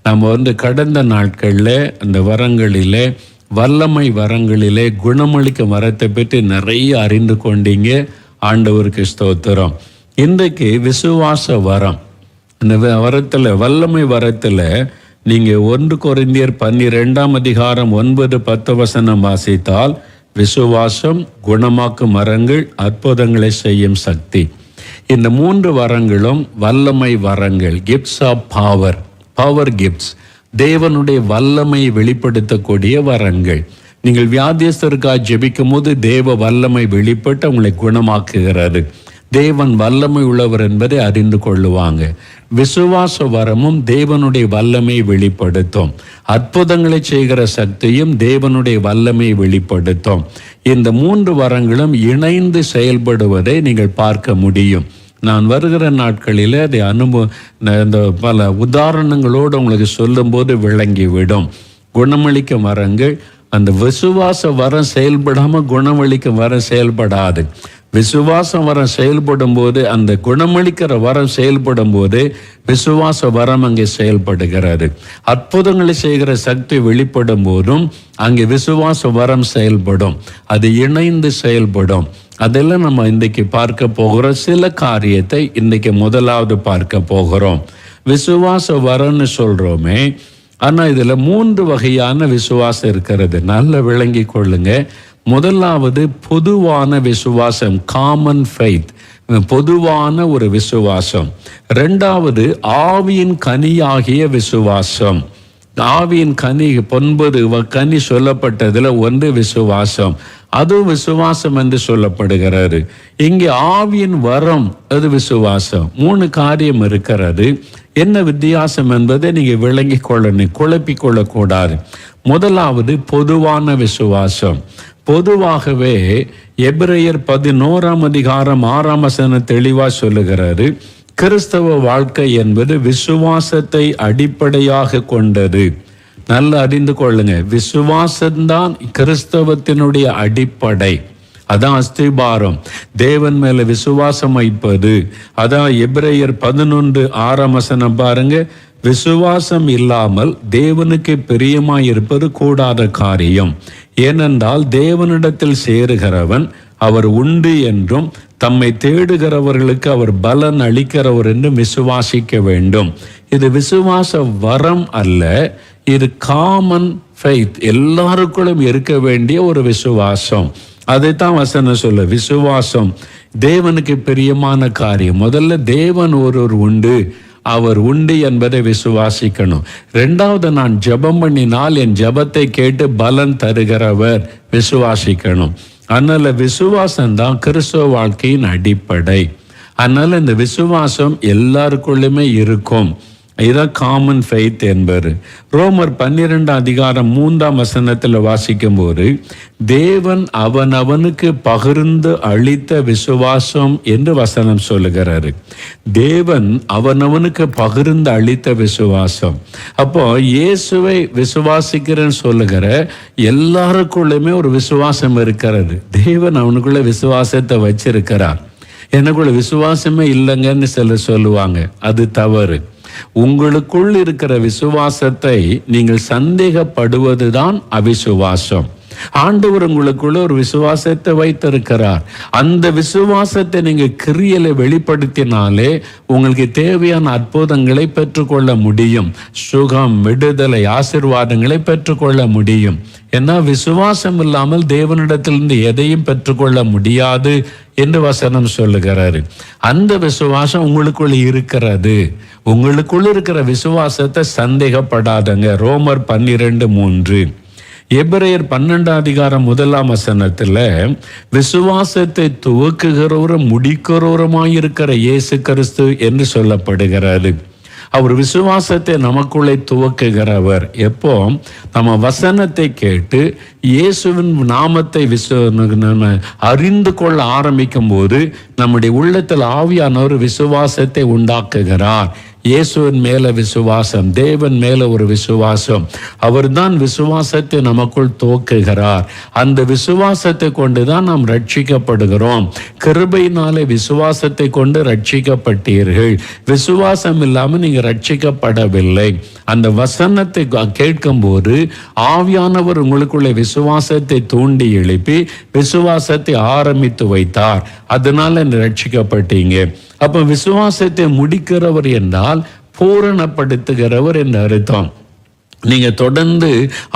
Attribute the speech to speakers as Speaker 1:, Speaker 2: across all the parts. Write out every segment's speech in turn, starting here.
Speaker 1: நம்ம கடந்த நாட்களில் அந்த வரங்களிலே, வல்லமை வரங்களிலே, குணமளிக்கும் வரத்தை பற்றி நிறைய அறிந்து கொண்டீங்க. ஆண்டவருக்கு ஸ்தோத்திரம். இன்றைக்கு விசுவாச வரம், இந்த வரத்தில், வல்லமை வரத்தில் நீங்கள் 1 கொரிந்தியர் 12:9-10 வாசித்தால், விசுவாசம், குணமாக்கும் வரங்கள், அற்புதங்களை செய்யும் சக்தி, இந்த 3 வரங்களும் வல்லமை வரங்கள், gifts of power, power gifts, தேவனுடைய வல்லமையை வெளிப்படுத்தக்கூடிய வரங்கள். நீங்கள் வியாதியஸ்தருக்காக ஜெபிக்கும் போது தேவ வல்லமை வெளிப்பட்டு உங்களை குணமாக்குகிறது. தேவன் வல்லமை உள்ளவர் என்பதை அறிந்து கொள்ளுவாங்க. விசுவாச வரமும் தேவனுடைய வல்லமையை வெளிப்படுத்தும். அற்புதங்களை செய்கிற சக்தியும் தேவனுடைய வல்லமையை வெளிப்படுத்தும். இந்த 3 வரங்களும் இணைந்து செயல்படுவதை நீங்கள் பார்க்க முடியும். நான் வருகிற நாட்களில் அதை இந்த பல உதாரணங்களோடு உங்களுக்கு சொல்லும்போது விளங்கிவிடும். குணமளிக்கும் வரங்கள், அந்த விசுவாச வரம் செயல்படாமல் குணமளிக்கும் வரம் செயல்படாது. விசுவாசம் வரம் செயல்படும் போது, அந்த குணமளிக்கிற வரம் செயல்படும் போது விசுவாச வரம் அங்கே செயல்படுகிறது. அற்புதங்களை செய்கிற சக்தி வெளிப்படும் போதும் அங்கே விசுவாச வரம் செயல்படும். அது இணைந்து செயல்படும். அதெல்லாம் நம்ம இன்றைக்கு பார்க்க போகிறோம். சில காரியத்தை இன்றைக்கு முதலாவது பார்க்க போகிறோம். விசுவாச வரம்னு சொல்கிறோமே, ஆனால் இதில் 3 வகையான விசுவாசம் இருக்கிறது. நல்லா விளங்கி கொள்ளுங்க. முதலாவது பொதுவான விசுவாசம், காமன் ஃபெய்த், பொதுவான ஒரு விசுவாசம். 2வது ஆவியின் கனியாகிய விசுவாசம். ஆவியின் கனி 9 கனி சொல்லப்பட்டதில் 1 விசுவாசம், அதுவும் விசுவாசம் என்று சொல்லப்படுகிறது. இங்கே ஆவியின் வரம், அது விசுவாசம். 3 காரியம் இருக்கிறது. என்ன வித்தியாசம் என்பதை நீங்க விளங்கி கொள்ளணும், குழப்பிக் கொள்ளக்கூடாது. முதலாவது பொதுவான விசுவாசம். பொதுவாகவே எபிரேயர் 11:6 தெளிவா சொல்லுகிறாரு, கிறிஸ்தவ வாழ்க்கை என்பது விசுவாசத்தை அடிப்படையாக கொண்டது. நல்லா அறிந்து கொள்ளுங்க, விசுவாசம்தான் கிறிஸ்தவத்தினுடைய அடிப்படை. அதான் அஸ்திபாரம். தேவன் மேல விசுவாசம் வைப்பது. அதான் எபிரேயர் 11:6 பாருங்க, விசுவாசம் இல்லாமல் தேவனுக்கு பிரியமாயிருப்பது கூடாத காரியம். ஏனென்றால் தேவனிடத்தில் சேருகிறவன் அவர் உண்டு என்றும் தம்மை தேடுகிறவர்களுக்கு அவர் பலன் அளிக்கிறவர் என்றும் விசுவாசிக்க வேண்டும். இது விசுவாச வரம் அல்ல, இது காமன் ஃபெய்த், எல்லாருக்குள்ளும் இருக்க வேண்டிய ஒரு விசுவாசம். அதைத்தான் வசனம் சொல்ல, விசுவாசம் தேவனுக்கு பிரியமான காரியம். முதல்ல தேவன் ஒருவர் உண்டு, அவர் உண்டு என்பதை விசுவாசிக்கணும். 2வது, நான் ஜெபம் பண்ணினால் என் ஜெபத்தை கேட்டு பலன் தருகிறவர் விசுவாசிக்கணும். அதனால விசுவாசம்தான் கிறிஸ்தவ வாழ்க்கையின் அடிப்படை. அதனால இந்த விசுவாசம் எல்லாருக்குள்ளுமே இருக்கும். இதான் காமன் ஃபெய்த் என்பது. ரோமர் 12:3 வாசிக்கும் போது, தேவன் அவனவனுக்கு பகிர்ந்து அளித்த விசுவாசம் என்று வசனம் சொல்லுகிறாரு. தேவன் அவனவனுக்கு பகிர்ந்து அளித்த விசுவாசம். அப்போ இயேசுவை விசுவாசிக்கிறேன்னு சொல்லுகிற எல்லாருக்குள்ளுமே ஒரு விசுவாசம் இருக்கிறது. தேவன் அவனுக்குள்ள விசுவாசத்தை வச்சிருக்கிறார். எனக்குள்ள விசுவாசமே இல்லைங்கன்னு சிலர் சொல்லுவாங்க. அது தவறு. உங்களுக்குள் இருக்கிற விசுவாசத்தை நீங்கள் சந்தேகப்படுவதுதான் அவிசுவாசம். ஆண்டவர் உங்களுக்குள்ள ஒரு விசுவாசத்தை வைத்திருக்கிறார். அந்த விசுவாசத்தை நீங்க கிரியையில வெளிப்படுத்தினாலே உங்களுக்கு தேவையான அற்புதங்களை பெற்றுக்கொள்ள முடியும். சுகம், விடுதலை, ஆசீர்வாதங்களை பெற்றுக்கொள்ள முடியும். ஏன்னா விசுவாசம் இல்லாமல் தேவனிடத்திலிருந்து எதையும் பெற்றுக்கொள்ள முடியாது என்று வசனம் சொல்லுகிறாரு. அந்த விசுவாசம் உங்களுக்குள்ள இருக்கிறது. உங்களுக்குள்ள இருக்கிற விசுவாசத்தை சந்தேகப்படாதங்க. ரோமர் 12:3. எபிரேயர் 12:1 விசுவாசத்தை துவக்குகிறவரும் முடிக்கிறவருமாயிருக்கிற இயேசு கிறிஸ்து என்று சொல்லப்படுகிறது. அவர் விசுவாசத்தை நமக்குள்ளே துவக்குகிறவர். எப்போ நம்ம வசனத்தை கேட்டு இயேசுவின் நாமத்தை அறிந்து கொள்ள ஆரம்பிக்கும் போது நம்முடைய உள்ளத்தில் ஆவியானவர் விசுவாசத்தை உண்டாக்குகிறார். இயேசுவின் மேல விசுவாசம், தேவன் மேல ஒரு விசுவாசம். அவர்தான் விசுவாசத்தை நமக்குள் துவக்குகிறார். அந்த விசுவாசத்தை கொண்டுதான் நாம் ரட்சிக்கப்படுகிறோம். கிருபையினாலே விசுவாசத்தை கொண்டு ரட்சிக்கப்பட்டீர்கள். விசுவாசம் இல்லாமல் நீங்க ரட்சிக்கப்படவில்லை. அந்த வசனத்தை கேட்கும் போது ஆவியானவர் உங்களுக்குள்ள விசுவாசத்தை தூண்டி எழுப்பி விசுவாசத்தை ஆரம்பித்து வைத்தார். அதனால ரட்சிக்கப்பட்டீங்க. அப்ப விசுவாசத்தை முடிக்கிறவர் என்றால் பூரணப்படுத்துகிறவர் என்று அர்த்தம். நீங்க தொடர்ந்து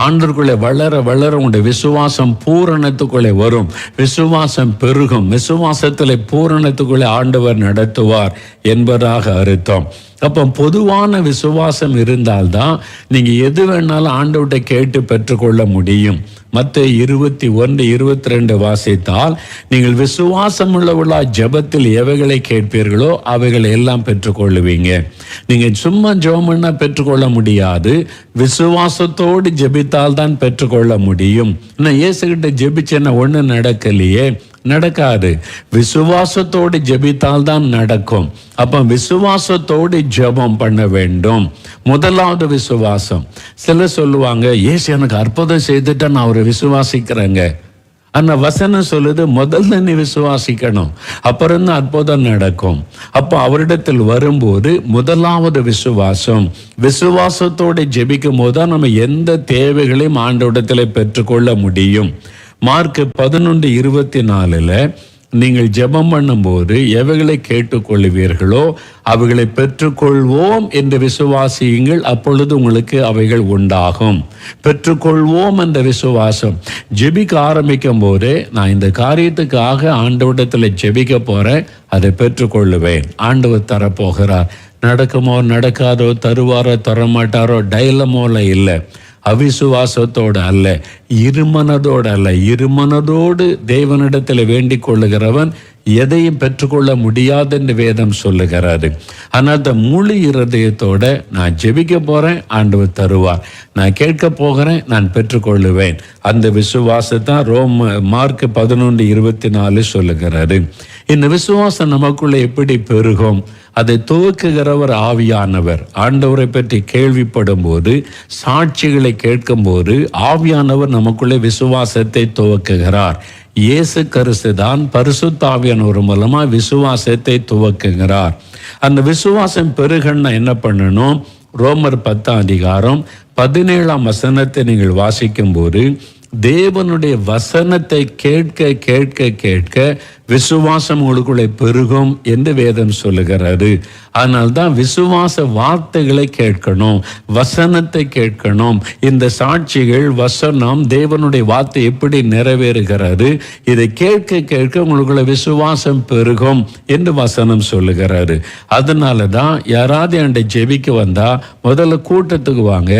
Speaker 1: ஆண்டவருக்குள்ளே வளர வளர உங்களுடைய விசுவாசம் பூரணத்துக்குள்ளே வரும், விசுவாசம் பெருகும், விசுவாசத்தில் பூரணத்துக்குள்ளே ஆண்டவர் நடத்துவார் என்பதாக அர்த்தம். அப்போ பொதுவான விசுவாசம் இருந்தால்தான் நீங்க எது வேணாலும் ஆண்டவர்கிட்ட கேட்டு பெற்றுக்கொள்ள முடியும். மத்தேயு 21:22 வாசித்தால், நீங்கள் விசுவாசம் உள்ளவர்களா ஜெபத்தில் எவைகளை கேட்பீர்களோ அவைகளை எல்லாம் பெற்றுக்கொள்ளுவீங்க. நீங்க சும்மா ஜெபம் பண்ணா பெற்றுக்கொள்ள முடியாது, விசுவாசத்தோடு ஜெபித்தால் தான் பெற்றுக்கொள்ள முடியும். நான் இயேசுகிட்ட ஜெபிச்சேன்னா ஒண்ணு நடக்கலையே, நடக்காது. விசுவாசத்தோடு ஜெபித்தால் தான் நடக்கும். அப்ப விசுவாசத்தோடு ஜெபம் பண்ண வேண்டும். முதலாவது விசுவாசம். சிலர் சொல்லுவாங்க, இயேசு எனக்கு அற்புதம் செய்துட்டா நான் அவரை விசுவாசிக்கிறேங்க. ஆனா வசனம் சொல்லுது, முதல்ல நீ விசுவாசிக்கணும், அப்புறம் தான் அற்புதம் நடக்கும். அப்போ அவரிடத்தில் வரும்போது முதலாவது விசுவாசம். விசுவாசத்தோடு ஜெபிக்கும் போது தான் நம்ம எந்த தேவைகளையும் ஆண்டவரிடத்தில் பெற்றுக்கொள்ள முடியும். மார்க் 11:24 நீங்கள் ஜெபம் பண்ணும்போது எவைகளை கேட்டுக்கொள்வீர்களோ அவைகளை பெற்றுக்கொள்வோம் என்று விசுவாசியுங்கள், அப்பொழுது உங்களுக்கு அவைகள் உண்டாகும். பெற்றுக்கொள்வோம் என்ற விசுவாசம். ஜெபிக்க ஆரம்பிக்கும் போதே நான் இந்த காரியத்துக்காக ஆண்டவரிடத்தில் ஜெபிக்க போறேன், அதை பெற்றுக்கொள்ளுவேன், ஆண்டவர் தரப்போகிறார். நடக்குமோ நடக்காதோ, தருவாரோ தரமாட்டாரோ டைலமோல இல்லை. அவிசுவாசத்தோடு அல்ல, இருமனதோடு அல்ல, இருமனதோடு தேவனிடத்தில் வேண்டிக் கொள்ளுகிறவன் எதையும் பெற்றுக்கொள்ள முடியாது என்று வேதம் சொல்லுகிறாரு. ஆனால் அந்த முழு இருதயத்தோட நான் ஜெபிக்க போறேன், ஆண்டவர் தருவார், நான் கேட்க போகிறேன், நான் பெற்றுக்கொள்ளுவேன். அந்த விசுவாசத்தான் மார்க் 11:24 சொல்லுகிறாரு. இந்த விசுவாசம் நமக்குள்ள எப்படி பெருகும்? அதை துவக்குகிறவர் ஆவியானவர். ஆண்டவரை பற்றி கேள்விப்படும் போது, சாட்சிகளை கேட்கும் போது ஆவியானவர் நமக்குள்ளே விசுவாசத்தை துவக்குகிறார். இயேசு கிறிஸ்து தான் பரிசுத்த ஆவியானவர் மூலமா விசுவாசத்தை துவக்குகிறார். அந்த விசுவாசம் பெருகன்னா என்ன பண்ணணும்? ரோமர் 10:17 நீங்கள் வாசிக்கும் போது, தேவனுடைய வசனத்தை கேட்க கேட்க கேட்க விசுவாசம் உங்களுக்குள்ளே பெருகும் என்று வேதம் சொல்லுகிறாரு. அதனால்தான் விசுவாச வார்த்தைகளை கேட்கணும், வசனத்தை கேட்கணும். இந்த சாட்சிகள், வசனம், தேவனுடைய வார்த்தை எப்படி நிறைவேறுகிறது, இதை கேட்க கேட்க உங்களுக்குள்ள விசுவாசம் பெருகும் என்று வசனம் சொல்லுகிறாரு. அதனால தான் யாராவது என்கிட்ட ஜெபிக்க வந்தா முதல்ல கூட்டத்துக்கு வாங்க,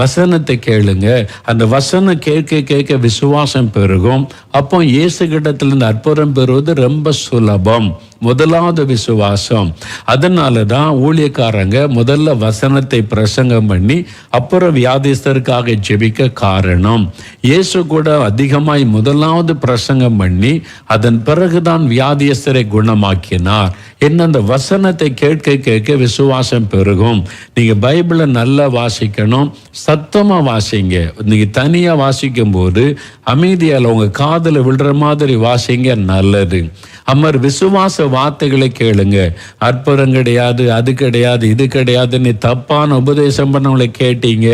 Speaker 1: வசனத்தை கேளுங்க. அந்த வசனம் கேட்க கேட்க விசுவாசம் பெருகும். அப்போ இயேசு கிட்டத்திலிருந்து அற்புதம் பெறுவது ரொம்ப சுலபம். முதலாவது விசுவாசம். அதனால தான் ஊழியக்காரங்க முதல்ல வசனத்தை பிரசங்கம் பண்ணி அப்புறம் வியாதிஸ்தருக்காக ஜெபிக்க காரணம். இயேசு கூட அதிகமாய் முதலாவது பிரசங்கம் பண்ணி அதன் பிறகுதான் வியாதிஸ்தரை குணமாக்கினார். என்ன, அந்த வசனத்தை கேட்க கேட்க விசுவாசம் பெருகும். நீங்க பைபிளை நல்லா வாசிக்கணும், சத்தமா வாசிங்க. நீங்க தனியா வாசிக்கும் போது அமைதியால் உங்க காதுல விழுற மாதிரி வாசிங்க, நல்லது. அமர் விசுவாச வார்த்தைகளை கேளுங்க. அற்புதம் கிடையாது, அது கிடையாது, இது கிடையாதுன்னு தப்பான உபதேசம் பண்ணவங்களை கேட்டீங்க,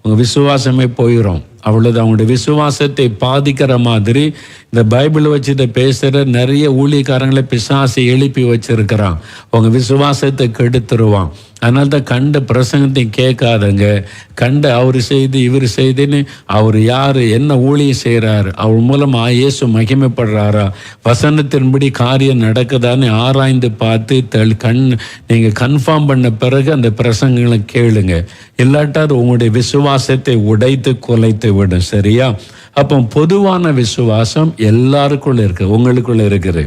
Speaker 1: உங்க விசுவாசமே போயிடும். அவ்வளவுதான். அவங்களுடைய விசுவாசத்தை பாதிக்கிற மாதிரி இந்த பைபிள் வச்சுட்டு பேசுகிற நிறைய ஊழியக்காரங்களை பிசாசு எழுப்பி வச்சிருக்கிறான். உங்க விசுவாசத்தை கெடுத்துருவான். அதனால தான் கண்ட பிரசங்கத்தை கேட்காதங்க. கண்ட அவர் செய்து இவர் செய்துன்னு, அவர் யார், என்ன ஊழியம் செய்கிறார், அவர் மூலமாக இயேசு மகிமைப்படுறாரா, வசனத்தின்படி காரியம் நடக்குதான்னு ஆராய்ந்து பார்த்து நீங்கள் கன்ஃபார்ம் பண்ண பிறகு அந்த பிரசங்களை கேளுங்க. இல்லாட்டா அது உங்களுடைய விசுவாசத்தை உடைத்து குலைத்து விடும். சரியா? அப்போ பொதுவான விசுவாசம் எல்லாருக்குள்ள இருக்கு, உங்களுக்குள்ள இருக்குது.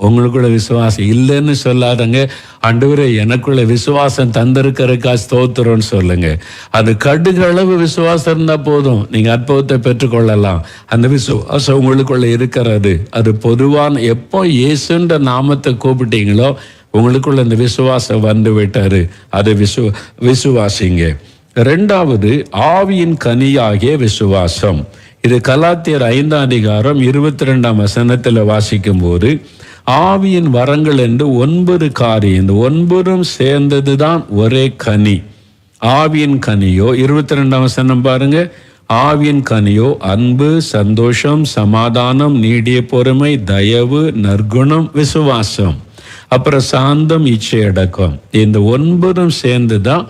Speaker 1: உங்களுக்குள்ள விசுவாசம் இல்லைன்னு சொல்லாதங்க. ஆண்டவரே எனக்குள்ள விசுவாசம் தந்திருக்கிறக்கா ஸ்தோத்திரம்னு சொல்லுங்க. அது கடுகளவு விசுவாசம் இருந்தா போதும், நீங்க அற்புதத்தை பெற்றுக்கொள்ளலாம். அந்த விசுவாசம் உங்களுக்குள்ள இருக்கிறது. அது பொதுவான, எப்போ இயேசுன்ற நாமத்தை கூப்பிட்டீங்களோ உங்களுக்குள்ள இந்த விசுவாசம் வந்து விட்டாரு. அதை விசுவாசிங்க. ரெண்டாவது, ஆவியின் கனியாகிய விசுவாசம். இது கலாத்தியர் 5:22 வாசிக்கும் போது, ஆவியின் வரங்கள் என்று 9 காரியம், இந்த 9 சேர்ந்ததுதான் ஒரே கனி. ஆவியின் கனியோ 22 பாருங்க, ஆவியின் கனியோ அன்பு, சந்தோஷம், சமாதானம், நீடிய பொறுமை, தயவு, நற்குணம், விசுவாசம், அப்புறம் சாந்தம், இச்சையடக்கம். இந்த 9 சேர்ந்துதான்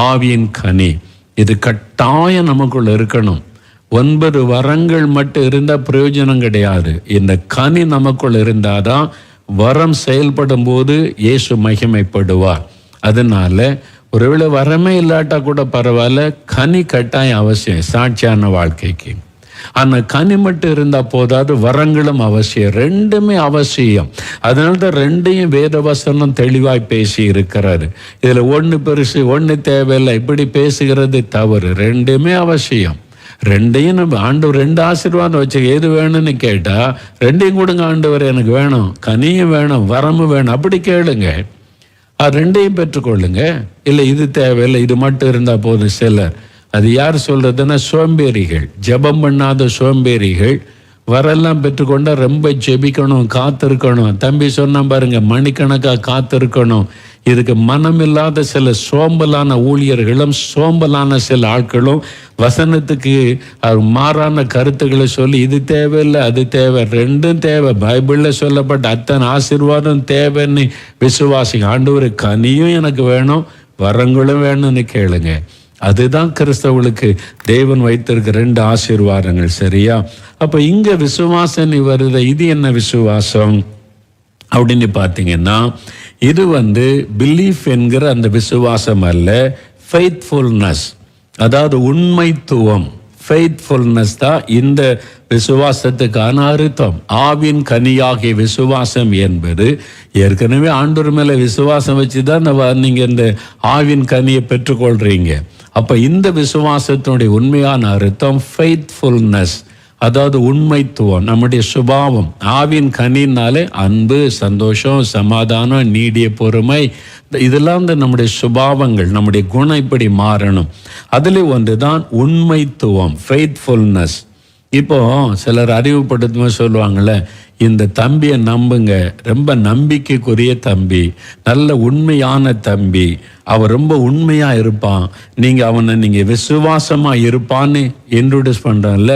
Speaker 1: ஆவியின் கனி. இது கட்டாயம் நமக்குள்ள இருக்கணும். 9 வரங்கள் மட்டும் இருந்தால் பிரயோஜனம் கிடையாது. இந்த கனி நமக்குள்ள இருந்தாதான் வரம் செயல்படும் போது இயேசு மகிமைப்படுவார். அதனால ஒருவேளை வரமே இல்லாட்டா கூட பரவாயில்ல, கனி கட்டாயம் அவசியம் சாட்சியான வாழ்க்கைக்கு. ஆனால் கனி மட்டும் இருந்தால் போதாது, வரங்களும் அவசியம். ரெண்டுமே அவசியம். அதனால தான் ரெண்டையும் வேதவசனம் தெளிவாய் பேசி இருக்கிறாரு. இதில் ஒன்று பெருசு ஒன்று தேவையில்லை இப்படி பேசுகிறது தவறு. ரெண்டுமே அவசியம். ரெண்டையும் நம்ம ஆண்டவர் 2 ஆசீர்வாதம் வச்சு எது வேணும்னு கேட்டால், ரெண்டையும் கொடுங்க ஆண்டவர், எனக்கு வேணும், கனியும் வேணும், வரமும் வேணும், அப்படி கேளுங்க. அது ரெண்டையும் பெற்றுக்கொள்ளுங்க. இல்லை இது தேவையில்லை இது மட்டும் இருந்தால் போதும். சிலர், அது யார் சொல்றதுன்னா சோம்பேறிகள், ஜெபம் பண்ணாத சோம்பேறிகள். வரெல்லாம் பெற்றுக்கொண்டா ரொம்ப ஜெபிக்கணும், காத்திருக்கணும். தம்பி சொன்னா பாருங்க, மணிக்கணக்காக காத்திருக்கணும். இதுக்கு மனமில்லாத சில சோம்பலான ஊழியர்களும் சோம்பலான சில ஆட்களும் வசனத்துக்கு மாறான கருத்துக்களை சொல்லி, இது தேவையில்லை அது தேவை, ரெண்டும் தேவை, பைபிளில் சொல்லப்பட்ட அத்தனை ஆசீர்வாதம் தேவைன்னு விசுவாசிங்க. ஆண்டவர் கனியும் எனக்கு வேணும், வரங்களும் வேணும்னு கேளுங்க. அதுதான் கிறிஸ்தவர்களுக்கு தேவன் வைத்திருக்க 2 ஆசீர்வாதங்கள். சரியா? அப்போ இங்க விசுவாசம் வருது. இது என்ன விசுவாசம் அப்படின்னு பார்த்தீங்கன்னா, இது பிலீஃப் என்கிற அந்த விசுவாசம் அல்ல, ஃபெய்த்ஃபுல்னஸ், அதாவது உண்மைத்துவம். ஃபெய்த்ஃபுல்னஸ் தான் இந்த விசுவாசத்துக்கான அர்த்தம். ஆவின் கனியாகிய விசுவாசம் என்பது, ஏற்கனவே ஆண்டவர் மேலே விசுவாசம் வச்சு தான் நீங்கள் இந்த ஆவின் கனியை பெற்றுக்கொள்றீங்க. அப்போ இந்த விசுவாசத்தினுடைய உண்மையான அர்த்தம் ஃபெய்த்ஃபுல்னஸ், அதாவது உண்மைத்துவம், நம்முடைய சுபாவம். ஆவின் கனினாலே அன்பு, சந்தோஷம், சமாதானம், நீடிய பொறுமை, இதெல்லாம் நம்முடைய சுபாவங்கள், நம்முடைய குணம் இப்படி மாறணும். அதில் ஒன்றுதான் உண்மைத்துவம், ஃபெய்த்ஃபுல்னஸ். இப்போ சிலர் அறிவுப்படுத்தும் சொல்லுவாங்கள்ல, இந்த தம்பியை நம்புங்க, ரொம்ப நம்பிக்கைக்குரிய தம்பி, நல்ல உண்மையான தம்பி, அவன் ரொம்ப உண்மையா இருப்பான், அவனை விசுவாசமா இருப்பான்னு இன்ட்ரோடியூஸ் பண்றோம்ல,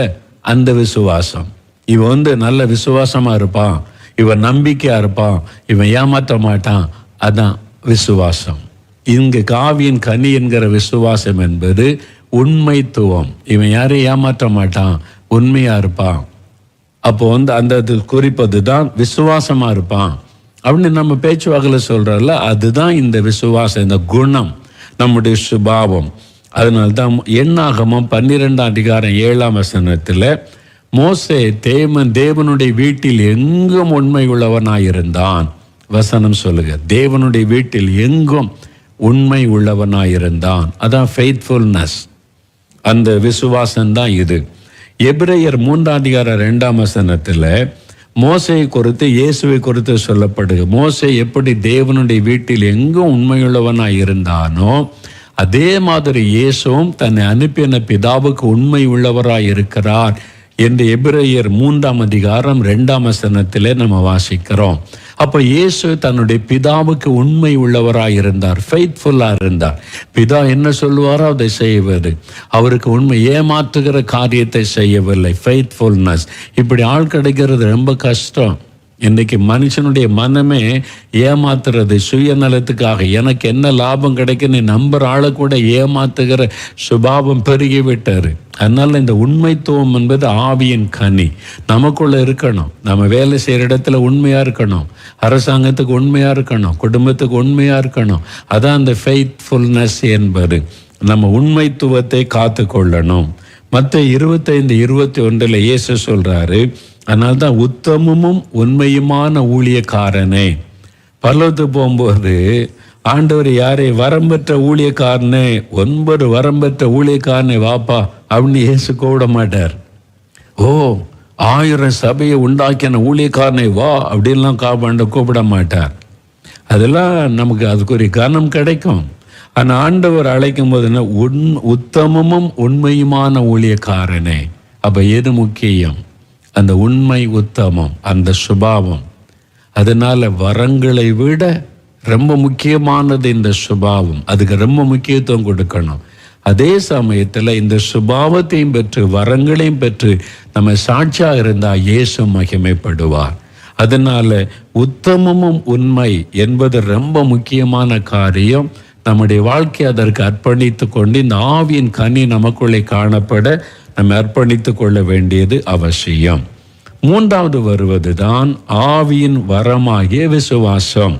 Speaker 1: அந்த விசுவாசம். இவன் நல்ல விசுவாசமா இருப்பான், இவன் நம்பிக்கையா இருப்பான், இவன் ஏமாற்ற மாட்டான், அதான் விசுவாசம். இங்கு ஆவியின் கனி என்கிற விசுவாசம் என்பது உண்மைத்துவம். இவன் யாரையும் ஏமாற்ற மாட்டான், உண்மையா இருப்பான். அப்போ அந்த குறிப்பது தான் விசுவாசமா இருப்பான் அப்படின்னு நம்ம பேச்சுவாக்கில் சொல்றோம்ல, அதுதான் இந்த விசுவாசம், இந்த குணம், நம்முடைய சுபாவம். அதனால்தான் எண்ணாகமம் 12:7 மோசே தேவனுடைய வீட்டில் எங்கும் உண்மை உள்ளவனாயிருந்தான். வசனம் சொல்லுங்க, தேவனுடைய வீட்டில் எங்கும் உண்மை உள்ளவனாயிருந்தான். அதான் ஃபெய்த்ஃபுல்னஸ், அந்த விசுவாசம்தான் இது. எபிரேயர் 3:2 மோசையை குறித்து இயேசுவை குறித்து சொல்லப்படுது. மோசே எப்படி தேவனுடைய வீட்டில் எங்கும் உண்மையுள்ளவனாய் இருந்தானோ, அதே மாதிரி இயேசுவும் தன்னை அனுப்பின பிதாவுக்கு உண்மை உள்ளவராய் இருக்கிறார் என்று எபிரேயர் 3:2 நம்ம வாசிக்கிறோம். அப்போ இயேசு தன்னுடைய பிதாவுக்கு உண்மை உள்ளவராய் இருந்தார், ஃபெய்த்ஃபுல்லாக இருந்தார். பிதா என்ன சொல்லுவாரோ அதை செய்வது, அவருக்கு உண்மை, ஏமாற்றுகிற காரியத்தை செய்யவில்லை. ஃபெய்த்ஃபுல்னஸ். இப்படி ஆள் கிடைக்கிறது ரொம்ப கஷ்டம். இன்றைக்கி மனுஷனுடைய மனமே ஏமாத்துறது, சுயநலத்துக்காக எனக்கு என்ன லாபம் கிடைக்குன்னு நம்புற ஆளை கூட ஏமாத்துகிற சுபாவம் பெருகிவிட்டார். அதனால இந்த உண்மைத்துவம் என்பது ஆவியின் கனி நமக்குள்ள இருக்கணும். நம்ம வேலை செய்கிற இடத்துல உண்மையாக இருக்கணும், அரசாங்கத்துக்கு உண்மையாக இருக்கணும், குடும்பத்துக்கு உண்மையாக இருக்கணும். அதான் அந்த ஃபெய்த்ஃபுல்னஸ் என்பது. நம்ம உண்மைத்துவத்தை காத்து கொள்ளணும். மத்தேயு 25:21 இயேசு சொல்றாரு, அதனால்தான் உத்தமமும் உண்மையுமான ஊழியக்காரனே. பரலோகத்துக்கு போகும்போது ஆண்டவர் யாரை வரம்பெற்ற ஊழியக்காரனே, 9 வரம்பெற்ற ஊழியக்காரனே வாப்பா அப்படின்னு இயேசு கூப்பிட மாட்டார். 1000 சபையை உண்டாக்கின ஊழியக்காரனை வா அப்படின்லாம் கூப்பிட மாட்டார். அதெல்லாம் நமக்கு அதுக்குரிய கனம் கிடைக்கும். ஆனால் ஆண்டவர் அழைக்கும் போது என்ன, உத்தமமும் உண்மையுமான ஊழியக்காரனே. அப்போ எது முக்கியம்? அந்த உண்மை, உத்தமம், அந்த சுபாவம். அதனால வரங்களை விட ரொம்ப முக்கியமானது இந்த சுபாவம். அதுக்கு ரொம்ப முக்கியத்துவம் கொடுக்கணும். அதே சமயத்தில் இந்த சுபாவத்தையும் பெற்று வரங்களையும் பெற்று நம்ம சாட்சியாக இருந்தால் இயேசு மகிமைப்படுவார். அதனால உத்தமமும் உண்மை என்பது ரொம்ப முக்கியமான காரியம். நம்முடைய வாழ்க்கை அதற்கு அர்ப்பணித்து கொண்டு இந்த ஆவியின் கனி நமக்குள்ளே காணப்பட நம்ம அர்ப்பணித்து கொள்ள வேண்டியது அவசியம். மூன்றாவது வருவது தான் ஆவியின் வரமாகிய விசுவாசம்.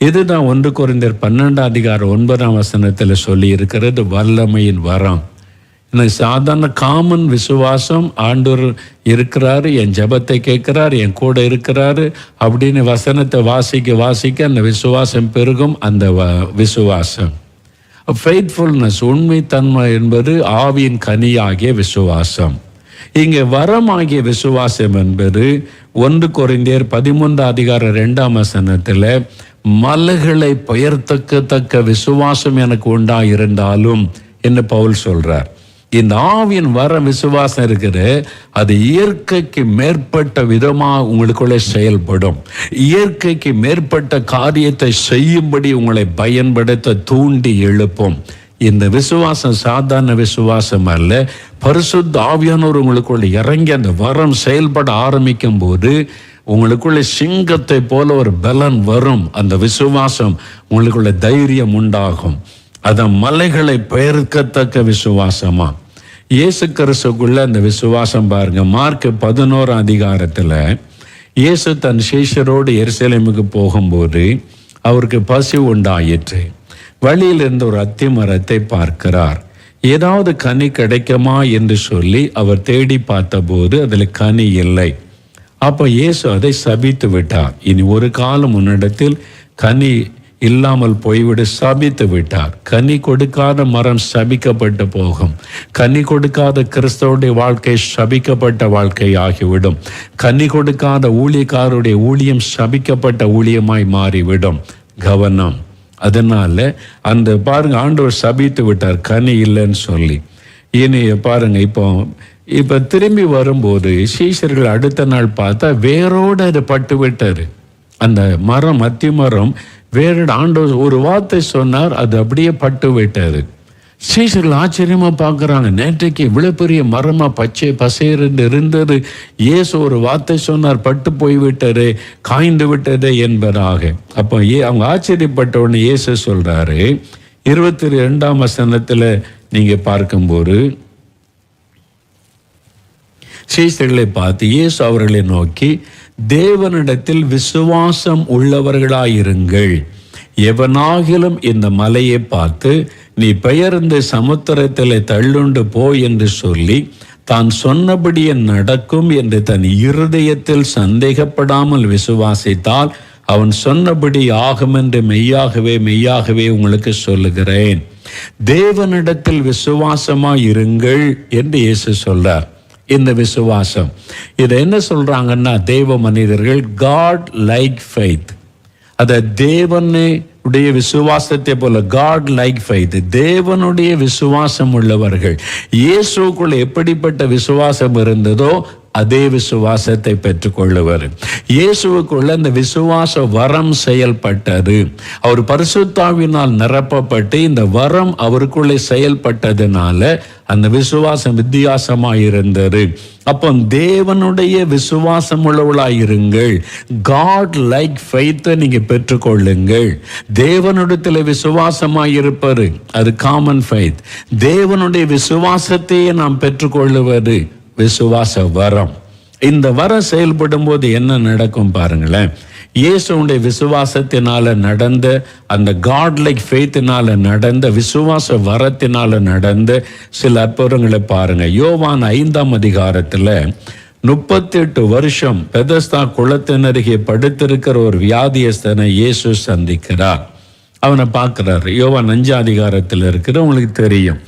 Speaker 1: இதுதான் 1 கொரிந்தியர் 12:9 சொல்லி இருக்கிறது, வல்லமையின் வரம். சாதாரண காமன் விசுவாசம், ஆண்டவர் இருக்கிறாரு, என் ஜெபத்தை கேட்கிறார், என் கூட இருக்கிறாரு அப்படின்னு வசனத்தை வாசிக்க அந்த விசுவாசம் பெருகும். அந்த விசுவாசம் ஃபெய்த்ஃபுல்னஸ், உண்மைத்தன்மை என்பது ஆவியின் கனியாகிய விசுவாசம். இங்கே வரமாகிய விசுவாசம் என்பது 1 கொரிந்தியர் 13:2 மலைகளை பெயர்த்தக்க விசுவாசம் எனக்கு உண்டாயிருந்தாலும் என்று பவுல் சொல்றார். இந்த ஆவியின் வர விசுவாசம் இருக்குது, அது இயற்கைக்கு மேற்பட்ட விதமாக உங்களுக்குள்ளே செயல்படும். இயற்கைக்கு மேற்பட்ட காரியத்தை செய்யும்படி உங்களை பயன்படுத்த தூண்டி எழுப்பும். இந்த விசுவாசம் சாதாரண விசுவாசம் அல்ல. பரிசுத்த ஆவியானவர் உங்களுக்குள்ள இறங்கி அந்த வரம் செயல்பட ஆரம்பிக்கும் போது உங்களுக்குள்ள சிங்கத்தை போல ஒரு பலன் வரும். அந்த விசுவாசம் உங்களுக்குள்ள தைரியம் உண்டாகும். அதான் மலைகளை பெயர்க்கத்தக்க விசுவாசமா. இயேசு கிறிஸ்துக்குள்ள அந்த விசுவாசம் பாருங்க. மார்க் 11 இயேசு தன் சீஷரோடு எருசலேமுக்கு போகும்போது அவருக்கு பசி உண்டாயிற்று. வழியில் இருந்த ஒரு அத்தி மரத்தை பார்க்கிறார். ஏதாவது கனி கிடைக்குமா என்று சொல்லி அவர் தேடி பார்த்தபோது அதில் கனி இல்லை. அப்போ இயேசு அதை சபித்து விட்டார். இனி ஒரு காலம் முன்னிடத்தில் கனி இல்லாமல் போய்விடு, சபித்து விட்டார். கனி கொடுக்காத மரம் சபிக்கப்பட்டு போகும். கனி கொடுக்காத கிறிஸ்தவனுடைய வாழ்க்கை சபிக்கப்பட்ட வாழ்க்கை ஆகிவிடும். கனி கொடுக்காத ஊழியக்காரருடைய ஊழியம் சபிக்கப்பட்ட ஊழியமாய் மாறிவிடும். கவனம். அதனால அந்த பாருங்க, ஆண்டவர் சபித்து விட்டார் கனி இல்லைன்னு சொல்லி. இனி பாருங்க, இப்போ திரும்பி வரும்போது சீஷர்கள் அடுத்த நாள் பார்த்தா வேரோடு அது பட்டு விட்டாரு. அந்த மரம், அத்தி மரம் வேரோடு ஆண்டவர் ஒரு வார்த்தை சொன்னார், அது அப்படியே பட்டு விட்டாரு. சீஷர்கள் ஆச்சரியமா பார்க்குறாங்க, நேற்றைக்கு இவ்வளவு பெரிய மரமா பச்சை பசையிருந்து இருந்தது, இயேசு ஒரு வார்த்தை சொன்னார், பட்டு போய்விட்டாரு, காய்ந்து விட்டது என்பதாக. அப்போ அவங்க ஆச்சரியப்பட்ட உடனே இயேசு சொல்றாரு 22 நீங்க பார்க்கும்போது, சீஷர்களை பார்த்து இயேசு அவர்களை நோக்கி, தேவனிடத்தில் விசுவாசம் உள்ளவர்களாயிருங்கள். எவனாகிலும் இந்த மலையை பார்த்து நீ பெயர்ந்து சமுத்திரத்தில் தள்ளுண்டு போ என்று சொல்லி தான் சொன்னபடியே நடக்கும் என்று தன் இருதயத்தில் சந்தேகப்படாமல் விசுவாசித்தால் அவன் சொன்னபடி ஆகும் என்று மெய்யாகவே உங்களுக்கு சொல்லுகிறேன். தேவனிடத்தில் விசுவாசமாய் இருங்கள் என்று இயேசு சொல்றார். இந்த விசுவாசம் இதை என்ன சொல்றாங்கன்னா, தேவ மனிதர்கள் காட் லைக் ஃபெய்த், அத தேவனுடைய விசுவாசத்தை போல காட் லைக் ஃபெய்த், தேவனுடைய விசுவாசம் உள்ளவர்கள். இயேசுக்குள்ள எப்படிப்பட்ட விசுவாசம் இருந்ததோ அதே விசுவாசத்தை பெற்றுக்கொள்ளுவர். இயேசுவுக்குள்ள அந்த விசுவாச வரம் செயல்பட்டது. அவர் பரிசுத்தாவினால் நிரப்பப்பட்டு இந்த வரம் அவருக்குள்ளே செயல்பட்டதுனால அந்த விசுவாசம் வித்தியாசமாயிருந்தது. அப்போ தேவனுடைய விசுவாசம் உள்ளவளாயிருங்கள். காட் லைக் ஃபெய்த்தை நீங்க பெற்றுக்கொள்ளுங்கள். தேவனுடைய விசுவாசமாயிருப்பது அது காமன் ஃபெய்த். தேவனுடைய விசுவாசத்தையே நாம் பெற்றுக்கொள்ளுவது விசுவாச வரம். இந்த வரம் செயல்படும் போது என்ன நடக்கும் பாருங்களேன். இயேசுடைய விசுவாசத்தினால நடந்த அந்த காட் லைக் ஃபெய்த்தினால நடந்த விசுவாச வரத்தினால நடந்த சில அற்புதங்களை பாருங்க. யோவான் 5 38 வருஷம் பெதஸ்தா குளத்தினருகே படுத்திருக்கிற ஒரு வியாதியஸ்தனை இயேசு சந்திக்கிறார். அவனை பார்க்கிறார். யோவான் 5 இருக்கிற உங்களுக்கு தெரியும்.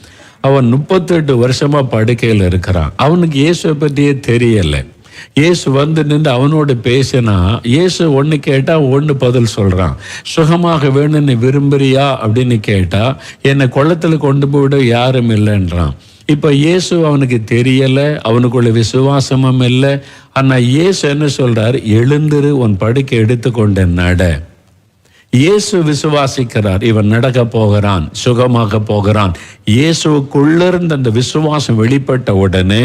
Speaker 1: அவன் 38 வருஷமா படுக்கையில் இருக்கிறான். அவனுக்கு இயேசுவை பற்றியே தெரியலை. இயேசு வந்து நின்று அவனோடு பேசினா, இயேசு ஒன்று கேட்டால் ஒன்று பதில் சொல்கிறான். சுகமாக வேணும்னு விரும்புறியா அப்படின்னு கேட்டால், என்னை குளத்தில் கொண்டு போய்விட யாரும் இல்லைன்றான். இப்போ இயேசு அவனுக்கு தெரியலை, அவனுக்குள்ள விசுவாசமும் இல்லை. ஆனால் இயேசு என்ன சொல்கிறார்? எழுந்திரு, உன் படுக்கை எடுத்துக்கொண்டு நட. இயேசு விசுவாசிக்கிறார், இவன் நடக்க போகிறான், சுகமாக போகிறான். இயேசுக்குள்ளிருந்து அந்த விசுவாசம் வெளிப்பட்ட உடனே,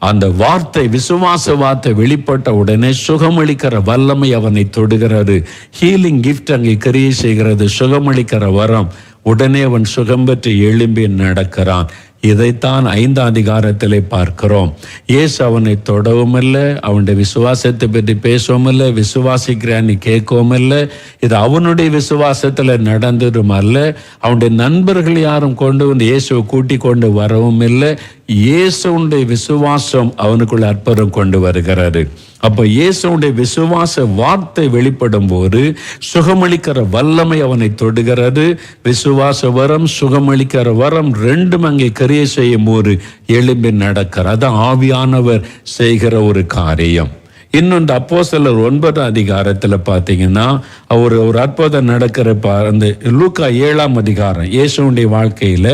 Speaker 1: அந்த வார்த்தை, விசுவாச வார்த்தை வெளிப்பட்ட உடனே சுகமளிக்கிற வல்லமை அவனை தொடுகிறது. ஹீலிங் கிஃப்ட் அங்கே கிரியை செய்கிறது, சுகமளிக்கிற வரம். உடனே அவன் சுகம் பெற்று எழும்பி நடக்கிறான். இதைத்தான் 5ஆம் அதிகாரத்திலே பார்க்கிறோம். இயேசு அவனை தொடவும் இல்லை, அவனுடைய விசுவாசத்தை பற்றி பேசவும் இல்லை, விசுவாசிக்கிறான்னு கேட்கவும் இல்லை. இது அவனுடைய விசுவாசத்தில் நடந்ததும் அல்ல. அவனுடைய நண்பர்கள் யாரும் கொண்டு வந்து இயேசுவை கூட்டி கொண்டு வரவும் இல்லை. இயேசுடைய விசுவாசம் அவனுக்குள்ள அற்புதம் கொண்டு வருகிறது. அப்போ இயேசுடைய விசுவாச வார்த்தை வெளிப்படும் போது சுகமளிக்கிற வல்லமை அவனை தொடுகிறது. விசுவாச வரம், சுகமளிக்கிற வரம் ரெண்டும் அங்கே கிரியை செய்யும் போது எழும்பி நடக்கிறார். அதான் ஆவியானவர் செய்கிற ஒரு காரியம். இன்னொன்று அப்போஸ்தலர் 9ஆம் அதிகாரத்தில் பார்த்தீங்கன்னா ஒரு அற்புதம் நடக்கிற அந்த லூக்கா 7ஆம் அதிகாரம், இயேசுடைய வாழ்க்கையில்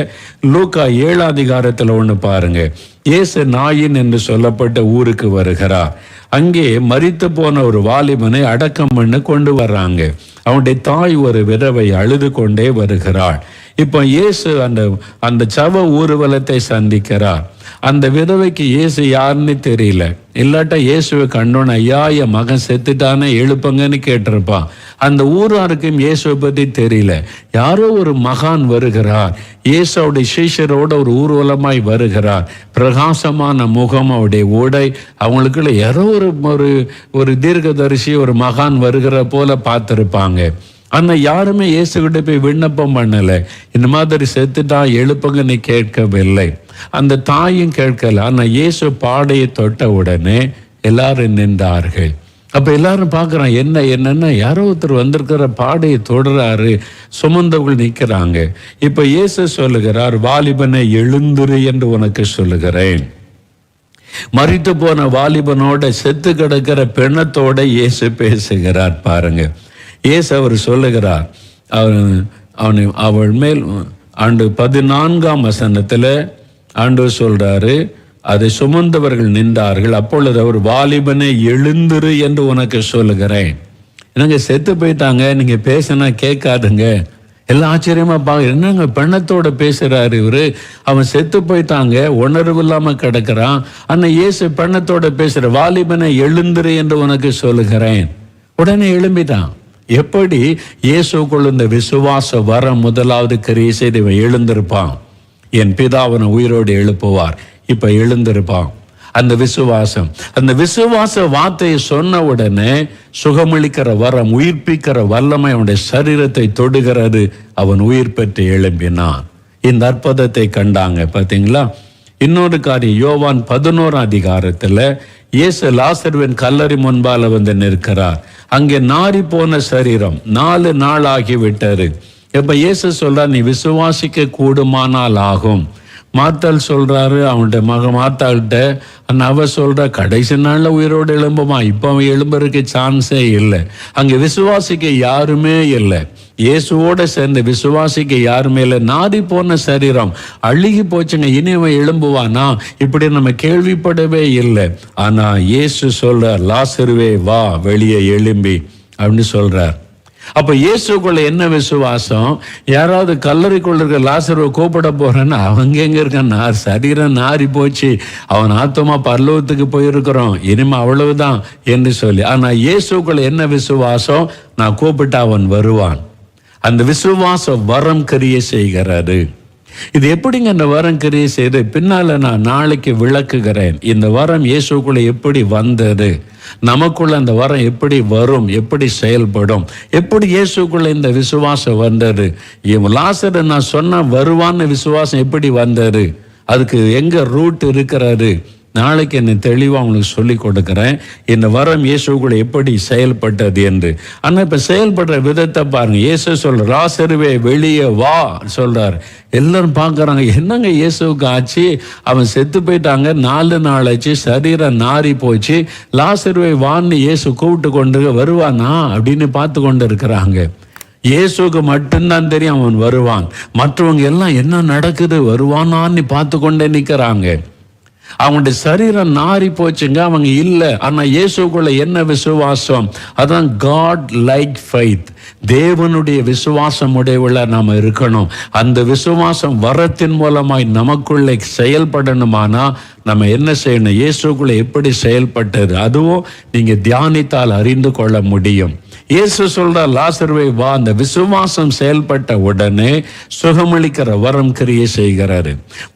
Speaker 1: லூக்கா 7ஆம் அதிகாரத்தில் ஒன்று பாருங்க. இயேசு நாயின் என்று சொல்லப்பட்ட ஊருக்கு வருகிறார். அங்கே மரித்து போன ஒரு வாலிபனை அடக்கம் பண்ண கொண்டு வர்றாங்க. அவனுடைய தாய் ஒரு விதவை அழுது கொண்டே வருகிறாள். இப்போ இயேசு அந்த சவ ஊர்வலத்தை சந்திக்கிறார். அந்த விதவைக்கு இயேசு யாருன்னு தெரியல. இல்லாட்டா இயேசுவை கண்டோன்னு, ஐயா என் மகன் செத்துட்டானே, எழுப்புங்கன்னு கேட்டிருப்பான். அந்த ஊராருக்கும் இயேசுவை பற்றி தெரியல. யாரோ ஒரு மகான் வருகிறார், இயேசுடைய சீஷரோட ஒரு ஊர்வலமாய் வருகிறார். பிரகாசமான முகம், அவருடைய உடை, அவங்களுக்குள்ள யாரோ ஒரு தீர்க்கதரிசி, ஒரு மகான் வருகிற போல பார்த்துருப்பாங்க. ஆனால் யாருமே இயேசுகிட்ட போய் விண்ணப்பம் பண்ணலை, இந்த மாதிரி செத்துட்டான் எழுப்புங்கன்னு கேட்கவில்லை. அந்த தாயும் கேட்கல. ஆனால் இயேசு பாடையை தொட்ட உடனே எல்லாரும் நின்றார்கள். அப்போ எல்லாரும் பார்க்குறான், என்னன்னா யாரோ ஒருத்தர் வந்திருக்கிற பாடையை தொடுறாரு, சுமந்தவர்கள் நிற்கிறாங்க. இப்போ இயேசு சொல்லுகிறார், வாலிபனை எழுந்துரு என்று உனக்கு சொல்லுகிறேன். மரித்து போன வாலிபனோட, செத்து கிடக்கிற பெண்ணத்தோட இயேசு பேசுகிறார். பாருங்க, இயேசு அவர் சொல்லுகிறார், அவள் மேல் 14ஆம் வசனத்தில் ஆண்டவர் சொல்றாரு, அதை சுமந்தவர்கள் நின்றார்கள். அப்பொழுது அவர், வாலிபனை எழுந்துரு என்று உனக்கு சொல்லுகிறேன். என்னங்க செத்து போயிட்டாங்க, நீங்க பேசினா கேட்காதுங்க. எல்லாம் ஆச்சரியமா என்னங்க பெண்ணத்தோட பேசுறாரு இவரு, அவன் செத்து போயிட்டாங்க, உணர்வு இல்லாம கிடக்கிறான். ஆனா இயேசு பெண்ணத்தோட பேசுற, வாலிபனை எழுந்துரு என்று உனக்கு சொல்லுகிறேன். உடனே எழும்பிட்டான். எப்படி? இயேசுக்குள் இந்த விசுவாச வரம் முதலாவது கிரியை செய்து இவன் எழுந்திருப்பான். என் பிதாவனை உயிரோடு எழுப்புவார். இப்ப எழுந்திருப்பான். அந்த விசுவாச வார்த்தையை சொன்ன உடனே சுகமளிக்கிற வரம், உயிர்ப்பிக்கிற வல்லமை அவனுடைய சரீரத்தை தொடுகிறது. அவன் உயிர் பெற்று எழும்பினான். இந்த அற்புதத்தை கண்டாங்க. பார்த்தீங்களா? இன்னொரு காரியம், யோவான் 11ஆம் அதிகாரத்தில் இயேசு லாசருவின் கல்லறை முன்பால வந்து நிற்கிறார். அங்கே நாரி போன சரீரம் 4 நாள் ஆகிவிட்டாரு. இப்ப இயேசு சொல்றார், நீ விசுவாசிக்க கூடுமானால் ஆகும். மாத்தாள் சொல்றாரு அவனுடைய மாத்தாள்கிட்ட, அவ சொல்ற கடைசி நாள்ல உயிரோடு எழும்புமா, இப்ப அவன் எழும்புறதுக்கு சான்ஸே இல்லை. அங்க விசுவாசிக்க யாருமே இல்லை. இயேசுவோட சேர்ந்து விசுவாசிக்க யாருமே இல்லை. நாடி போன சரீரம் அழுகி போச்சுங்க, இனி அவன் எழும்புவானா, இப்படி நம்ம கேள்விப்படவே இல்லை. ஆனா இயேசு சொல்ற, லாசருவே வா வெளியே எழும்பி அப்படின்னு சொல்றார். அப்ப இயேசுக்குள்ள என்ன விசுவாசம்? யாராவது கல்லறைக்குள்ள இருக்க லாசருவை கூப்பிட போறேன்னா, அவங்க எங்க இருக்கான், சரீரம் நாரி போச்சு, அவன் ஆத்மா பரலோகத்துக்கு போயிருக்கிறோம், இனிமே அவ்வளவுதான் என்று சொல்லி. ஆனா இயேசுக்குள்ள என்ன விசுவாசம்? நான் கூப்பிட்டா அவன் வருவான். அந்த விசுவாச வரம் கிரியை செய்கிறது. இது எப்படிங்க அந்த வரம் கிரியை செய்து பின்னால நான் நாளைக்கு விளக்குகிறேன். இந்த வரம் இயேசுக்குள்ள எப்படி வந்தது, நமக்குள்ள அந்த வரம் எப்படி வரும், எப்படி செயல்படும், எப்படி இயேசுக்குள்ள இந்த விசுவாசம் வந்தது, லாசரு நான் சொன்ன வருவான்னு விசுவாசம் எப்படி வந்தது, அதுக்கு எங்க ரூட் இருக்கிறது, நாளைக்கு என்னை தெளிவாக உங்களுக்கு சொல்லி கொடுக்குறேன் இந்த வரம் இயேசுக்குள்ள எப்படி செயல்பட்டது என்று. ஆனால் இப்போ செயல்படுற விதத்தை பாருங்க. இயேசு சொல்ற, லாசருவே வெளியே வா சொல்றாரு. எல்லாரும் பார்க்குறாங்க, என்னங்க இயேசுவுக்கு ஆச்சு? அவன் செத்து போயிட்டாங்க, 4 நாள் ஆச்சு, சரீரம் நாரி போச்சு, லாசருவை வான்னு இயேசு கூப்பிட்டு கொண்டு வருவானா அப்படின்னு பார்த்து கொண்டு இருக்கிறாங்க. இயேசுக்கு மட்டும்தான் தெரியும் அவன் வருவான். மற்றவங்க எல்லாம் என்ன நடக்குது, வருவானான்னு பார்த்து கொண்டே நிற்கிறாங்க. அவங்களுடைய சரீரம் நாரி போச்சுங்க, அவங்க இல்லை. ஆனால் இயேசுக்குள்ள என்ன விசுவாசம்? அதான் காட் லைக் ஃபெய்த், தேவனுடைய விசுவாசம் உடையவுள்ள நாம் இருக்கணும். அந்த விசுவாசம் வரத்தின் மூலமாய் நமக்குள்ளே செயல்படணுமானா நம்ம என்ன செய்யணும்? இயேசுக்குள்ள எப்படி செயல்பட்டது, அதுவும் நீங்க தியானித்தால் அறிந்து கொள்ள முடியும். இயேசு சொல்றார், லாசருவே வா. அந்த விசுவாசம் செயல்பட்ட உடனே சுகமளிக்கிற வரம் கிரியை செய்கிறாரு.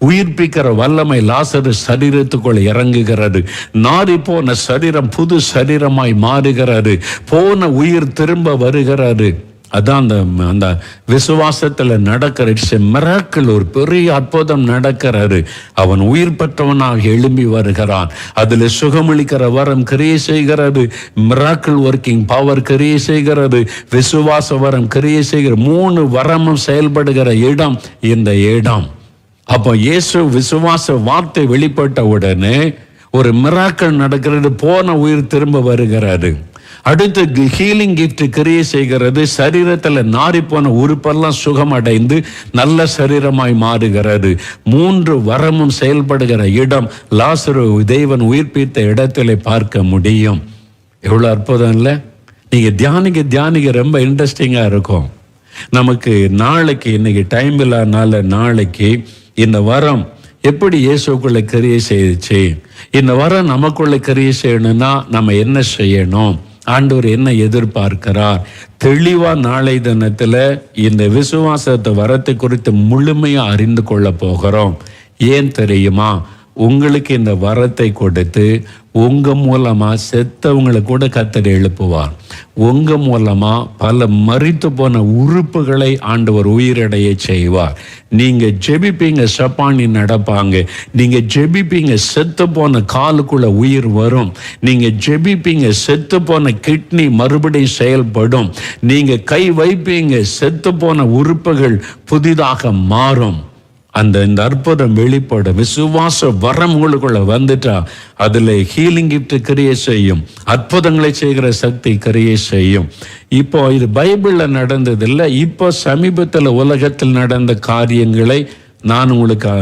Speaker 1: உயிர்ப்பிக்கிற வல்லமை லாசரு சரீரத்துக்குள் இறங்குகிறது. நாரி போன சரீரம் புது சரீரமாய் மாறுகிறது. போன உயிர் திரும்ப வருகிறது. அதான் அந்த விசுவாசத்தில் நடக்கிற மிராக்கிள், ஒரு பெரிய அற்புதம் நடக்கிறாரு. அவன் உயிர் பெற்றவனாக எழும்பி வருகிறான். அதில் சுகமளிக்கிற வரம் கிரியை செய்கிறது, மிராக்கிள் ஒர்க்கிங் பவர் கிரியை செய்கிறது, விசுவாச வரம் கிரியை செய்கிற 3 வரமும் செயல்படுகிற இடம் இந்த இடம். அப்போ இயேசு விசுவாச வார்த்தை வெளிப்பட்ட உடனே ஒரு மிராக்கிள் நடக்கிறது. போன உயிர் திரும்ப வருகிறாரு. அடுத்து ஹீலிங் கிஃப்ட் கிரியை செய்கிறது. சரீரத்தில் நாரி போன உறுப்பெல்லாம் சுகம் அடைந்து நல்ல சரீரமாய் மாறுகிறது. 3 வரமும் செயல்படுகிற இடம் லாசரு தேவன் உயிர்ப்பித்த இடத்துல பார்க்க முடியும். எவ்வளோ அற்புதம் இல்லை? நீங்க தியானிக்க ரொம்ப இன்ட்ரெஸ்டிங்கா இருக்கும். நமக்கு நாளைக்கு, இன்னைக்கு டைம் இல்லாதனால நாளைக்கு இந்த வரம் எப்படி இயேசுக்குள்ள கிரியை செய்துச்சு, இந்த வரம் நமக்குள்ள கிரியை செய்யணும்னா நம்ம என்ன செய்யணும், ஆண்டவர் என்ன எதிர்பார்க்கிறார், தெளிவா நாளை தினத்துல இந்த விசுவாசத்தை வரத்தை குறித்து முழுமையா அறிந்து கொள்ள போகிறோம். ஏன் தெரியுமா? உங்களுக்கு இந்த வரத்தை கொடுத்து உங்க மூலமா செத்தவங்களை கூட கர்த்தர் எழுப்புவார். உங்க மூலமா பல மரித்து போன உறுப்புகளை ஆண்டவர் உயிரடைய செய்வார். நீங்க ஜெபிப்பீங்க, சப்பானி நடப்பாங்க. நீங்க ஜெபிப்பீங்க, செத்து போன காலுக்குள்ள உயிர் வரும். நீங்க ஜெபிப்பீங்க, செத்து போன கிட்னி மறுபடியும் செயல்படும். நீங்க கை வைப்பீங்க, செத்து போன உறுப்புகள் புதிதாக மாறும். இந்த அற்புதம் வெளிப்பட விசுவாச வரம் உங்களுக்குள்ள வந்துட்டா அதுல ஹீலிங் கிஃப்ட் கிரியை செய்யும், அற்புதங்களை செய்கிற சக்தி கிரியை செய்யும். இப்போ இது பைபிள்ல நடந்தது இல்லை, இப்போ சமீபத்தில் உலகத்தில் நடந்த காரியங்களை நான் உங்களுக்கு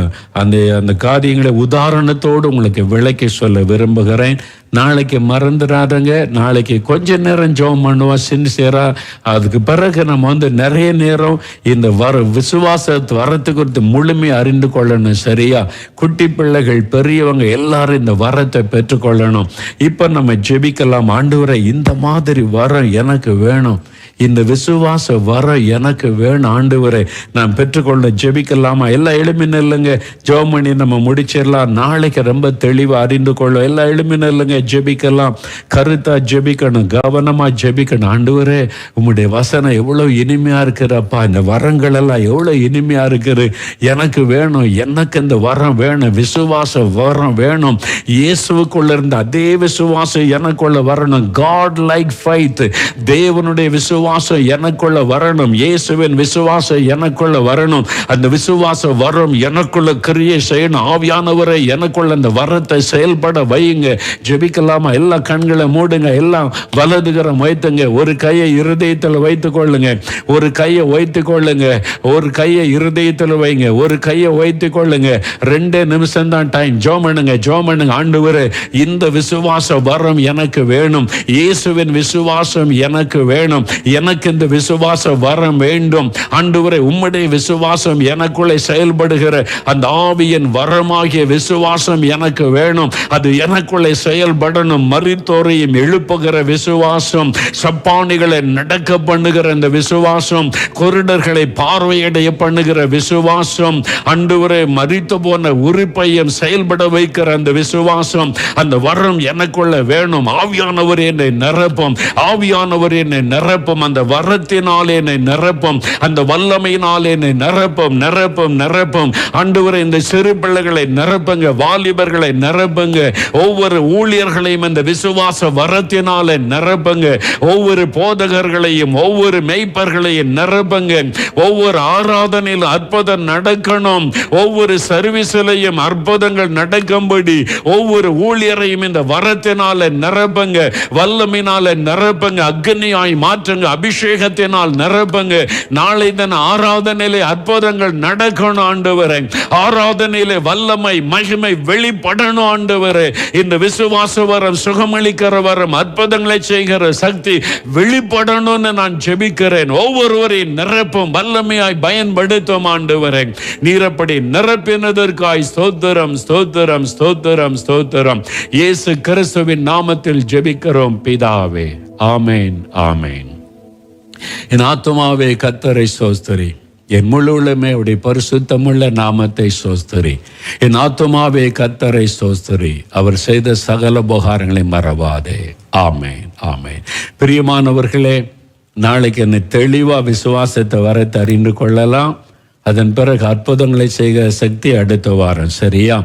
Speaker 1: அந்த காரியங்களை உதாரணத்தோடு உங்களுக்கு விளக்கி சொல்ல விரும்புகிறேன். நாளைக்கு மறந்துடாதங்க. நாளைக்கு கொஞ்ச நேரம் ஜெபம் பண்ணுவோம் சின்சியரா. அதுக்கு பிறகு நம்ம நிறைய நேரம் இந்த விசுவாசத்து வரத்து குறித்து முழுமையாக அறிந்து கொள்ளணும். சரியா? குட்டி பிள்ளைகள், பெரியவங்க எல்லாரும் இந்த வரத்தை பெற்றுக்கொள்ளணும். இப்போ நம்ம ஜெபிக்கலாம். ஆண்டவரே, இந்த மாதிரி வரம் எனக்கு வேணும், இந்த விசுவாச வரம் எனக்கு வேணும் ஆண்டவரே, நான் பெற்றுக்கொள்ள ஜெபிக்கலாமா? எல்லாம் எளிமைன்னு இல்லைங்க, ஜெபம் பண்ணி நம்ம முடிச்சிடலாம். நாளைக்கு ரொம்ப தெளிவாக அறிந்து கொள்ளும். எல்லாம் எளிமைன்னு இல்லைங்க, ஜெபிக்கலாம். கருத்தா ஜெபிக்கணும், கவனமா ஜெபிக்கணும். ஆண்டவரே, உம்முடைய வசனம் எவ்வளோ இனிமையா இருக்கிறப்பா, இந்த வரங்கள் எல்லாம் எவ்வளோ இனிமையா இருக்குது, எனக்கு வேணும், எனக்கு இந்த வரம் வேணும், விசுவாச வரம் வேணும். இயேசுக்குள்ள இருந்த அதே விசுவாசம் எனக்குள்ள வரணும். காட் லைக் ஃபெய்த், தேவனுடைய விசுவாசம் எனக்குள்ள வரணும். இயேசுவின் விசுவாசம் எனக்குள்ள வரணும். அந்த விசுவாச வரம் எனக்குள்ள கிரியை செய்யணும். ஆவியானவரை எனக்குள்ள அந்த வரத்தை செயல்பட வையுங்க. ஜெபிக்கலாமா? எல்லா கண்களை மூடுங்க, எல்லாம் வலதுகரம் வைத்துங்க. ஒரு கையை இருதயத்தில் வைத்துக் கொள்ளுங்க, ஒரு கையை வைத்துக் கொள்ளுங்க, ஒரு கையை இருதயத்தில் வைங்க, ஒரு கையை வைத்துக் கொள்ளுங்க. 2 நிமிஷம் தான் டைம். ஜெபம் பண்ணுங்க. ஆண்டவரே, இந்த விசுவாச வரம் எனக்கு வேணும், இயேசுவின் விசுவாசம் எனக்கு வேணும், எனக்கு இந்த விசுவாச வரம் வேண்டும். ஆண்டவரே, உம்முடைய விசுவாசம் எனக்குள்ளே செயல்படுகிற அந்த ஆவியின் வரமாகிய விசுவாசம் எனக்கு வேணும். அது எனக்குள்ளே செயல்படணும். மரித்தோரையும் எழுப்புகிற விசுவாசம், சப்பானிகளை நடக்க பண்ணுகிற அந்த விசுவாசம், குருடர்களை பார்வையடைய பண்ணுகிற விசுவாசம், ஆண்டவரே, மரித்து போன உறுப்பையும் செயல்பட வைக்கிற அந்த விசுவாசம், அந்த வரம் எனக்குள்ள வேணும். ஆவியானவர் என்னை நிரப்பும், ஆவியானவர் என்னை நிரப்பும். அந்த வரத்தினால் என்னை நிரப்பும், அந்த வல்லமையினால் என்னை நிரப்பும் நிரப்பும் நிரப்பும். ஆண்டவரே, இந்த சிறு பிள்ளைகளை நிரப்புங்க, வாலிபர்களை நிரப்புங்க, ஒவ்வொரு ஊழியர்களையும் இந்த விசுவாச வரத்தினால நிரப்புங்க, ஒவ்வொரு போதகர்களையும் ஒவ்வொரு மெய்ப்பர்களையும் நிரப்புங்க. ஒவ்வொரு ஆராதனையில் அற்புதம் நடக்கணும், ஒவ்வொரு சர்வீஸிலையும் அற்புதங்கள் நடக்கும்படி ஒவ்வொரு ஊழியரையும் இந்த வரத்தினால நிரப்புங்க, வல்லமையினால நிரப்புங்க, அக்னியாய் மாற்றுங்க, அபிஷேகத்தினால் நிரப்புங்க. நாளை தின ஆராதனையிலே அற்புதங்கள் நடக்கணும் ஆண்டவரே, ஆராதனையிலே வல்லமை மகிமை வெளிப்படணும் ஆண்டவரே. இந்த விசுவாச வரம், சுகமளிக்கிற வரம், அற்புதங்களை செய்கிற சக்தி வெளிப்படணும்னு நான் ஜெபிக்கிறேன். ஒவ்வொருவரையும் நிரப்பும், வல்லமையாய் பயன்படுத்தும் ஆண்டவரே. நீரப்படி நிரப்பினதற்காய் ஸ்தோத்திரம் ஸ்தோத்திரம் ஸ்தோத்திரம் ஸ்தோத்திரம். இயேசு கிறிஸ்துவின் நாமத்தில் ஜெபிக்கிறோம் பிதாவே, ஆமேன் ஆமேன். என் ஆத்துமாவே கர்த்தரை ஸ்தோத்திரி, என் முழு உள்ளமே அவருடைய பரிசுத்தமுள்ள நாமத்தை ஸ்தோத்திரி. என் ஆத்துமாவே கர்த்தரை ஸ்தோத்திரி, அவர் செய்த சகல உபகாரங்களை மறவாதே. ஆமேன் ஆமேன். பிரியமானவர்களே, நாளைக்கு என்னை தெளிவா விசுவாசத்தை வர அறிந்து கொள்ளலாம். அதன் பிறகு அற்புதங்களை செய்கிற சக்தி அடுத்த வாரம். சரியா?